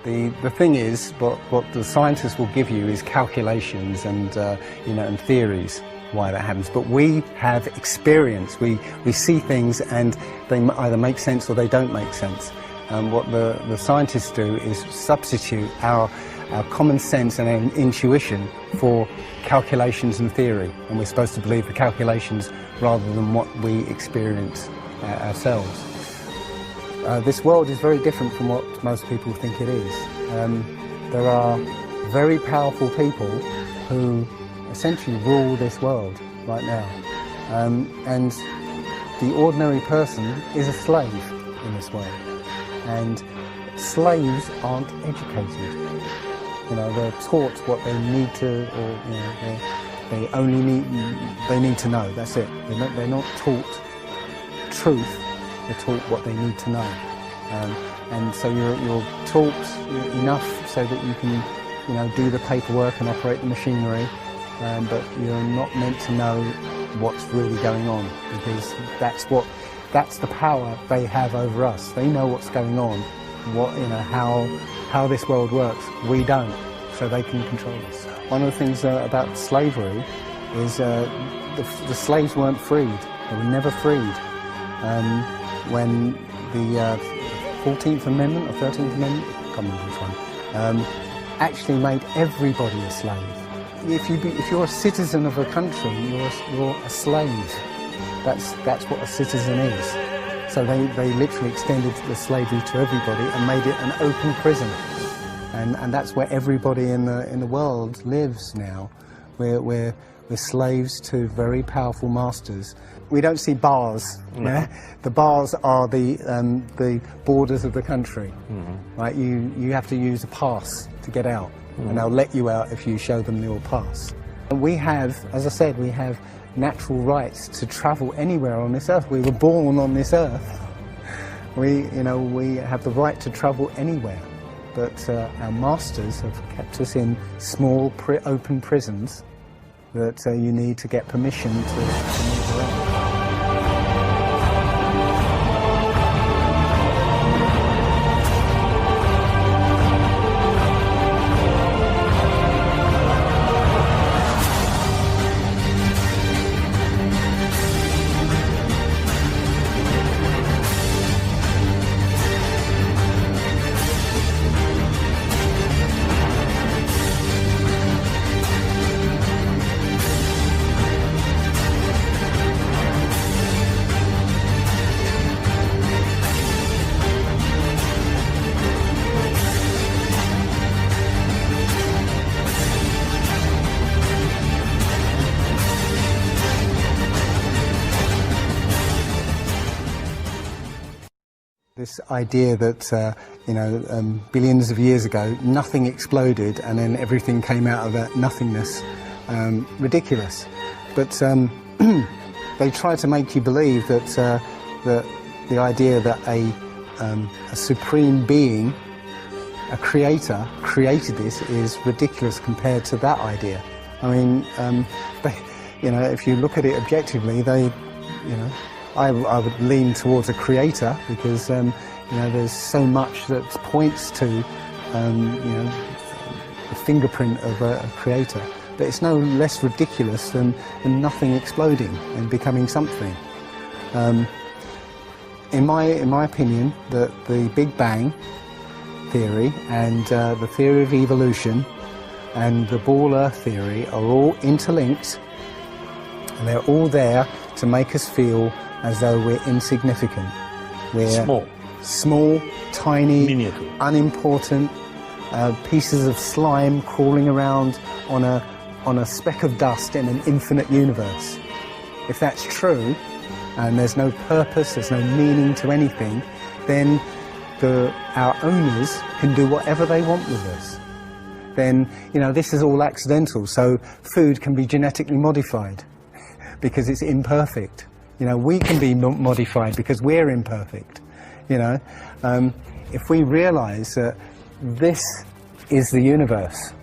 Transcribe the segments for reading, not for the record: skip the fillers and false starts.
The thing is, what the scientists will give you is calculations and and theories why that happens. But we have experience. We see things and they either make sense or they don't make sense. And what the scientists do is substitute our common sense and our intuition for calculations and theory. And we're supposed to believe the calculations rather than what we experience ourselves. This world is very different from what most people think it is. There are very powerful people who essentially rule this world right now. And the ordinary person is a slave in this world. And slaves aren't educated. They're taught what they need to, or they need to know. That's it. They're not taught truth. They're taught what they need to know, and so you're taught enough so that you can, do the paperwork and operate the machinery, but you're not meant to know what's really going on, because that's the power they have over us. They know what's going on, how this world works. We don't, so they can control us. One of the things about slavery is the slaves weren't freed. They were never freed. When the 14th Amendment or 13th Amendment, I can't remember which one, actually made everybody a slave. If you're a citizen of a country, you're a slave. That's what a citizen is. So they literally extended the slavery to everybody and made it an open prison. And that's where everybody in the world lives now. We're slaves to very powerful masters. We don't see bars. No. Yeah? The bars are the borders of the country. Mm-hmm. Right? You have to use a pass to get out, and they'll let you out if you show them your pass. And we have, as I said, we have natural rights to travel anywhere on this earth. We were born on this earth. We have the right to travel anywhere. But our masters have kept us in small, open prisons that you need to get permission to move around. This idea that, billions of years ago, nothing exploded and then everything came out of that nothingness, ridiculous. But they try to make you believe that, the idea that a supreme being, a creator, created this is ridiculous compared to that idea. I mean, if you look at it objectively, I would lean towards a creator because there's so much that points to the fingerprint of a creator. But it's no less ridiculous than nothing exploding and becoming something. In my opinion, the Big Bang theory and the theory of evolution and the ball Earth theory are all interlinked, and they're all there to make us feel as though we're insignificant. We're small, tiny, miniature, unimportant pieces of slime crawling around on a speck of dust in an infinite universe. If that's true, and there's no purpose, there's no meaning to anything, then our owners can do whatever they want with us. Then, this is all accidental, so food can be genetically modified because it's imperfect. We can be modified because we're imperfect. If we realise that this is the universe,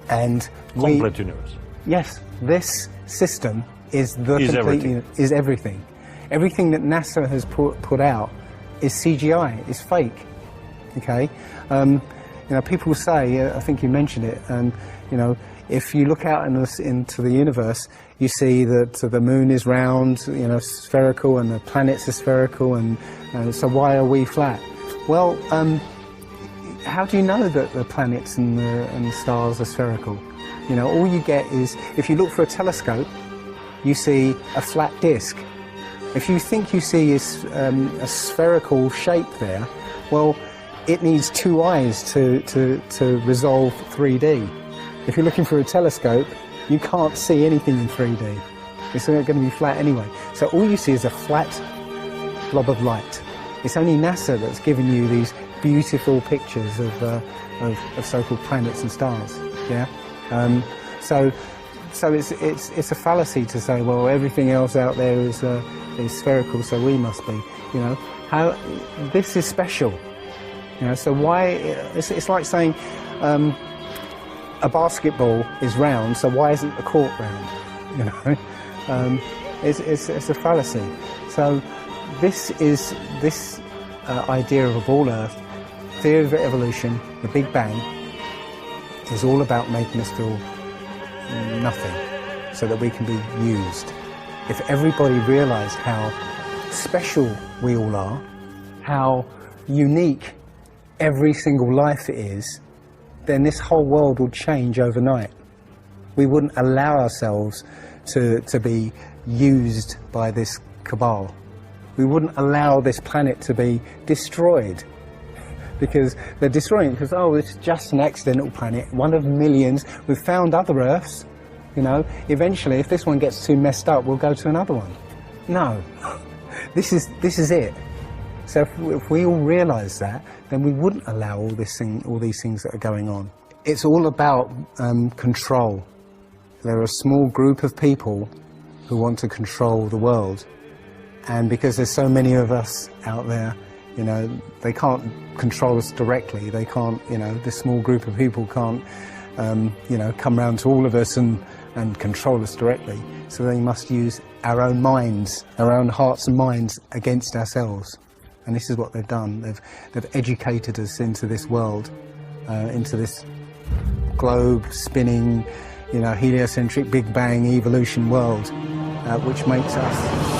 and complete universe. Yes, this system is is everything. Everything that NASA has put out is CGI, is fake. Okay, you know, people say, I think you mentioned it, you know, if you look out into the universe, you see that the moon is round, you know, spherical, and the planets are spherical, and so why are we flat? Well, how do you know that the planets and the stars are spherical? You know, all you get is, if you look for a telescope, you see a flat disk. If you think you see a spherical shape there, well, it needs two eyes to resolve 3D. If you're looking for a telescope, you can't see anything in 3D. It's going to be flat anyway. So all you see is a flat blob of light. It's only NASA that's given you these beautiful pictures of so-called planets and stars. Yeah. So it's a fallacy to say, well, everything else out there is spherical, so we must be. You know, how this is special. You know, so why? It's like saying a basketball is round, so why isn't the court round? You know, it's a fallacy. So this idea of a ball Earth, theory of evolution, the Big Bang, is all about making us feel nothing, so that we can be used. If everybody realised how special we all are, how unique every single life is, then this whole world would change overnight. We wouldn't allow ourselves to be used by this cabal. We wouldn't allow this planet to be destroyed, because they're destroying it because, oh, it's just an accidental planet, one of millions. We've found other Earths, you know. Eventually, if this one gets too messed up, we'll go to another one. No, this is it. So if we all realise that, then we wouldn't allow all these things that are going on. It's all about control. There are a small group of people who want to control the world, and because there's so many of us out there, you know, they can't control us directly. They can't, you know, this small group of people can't, you know, come round to all of us and control us directly. So they must use our own minds, our own hearts and minds against ourselves. And this is what they've done. They've educated us into this world, into this globe spinning, you know, heliocentric Big Bang evolution world, which makes us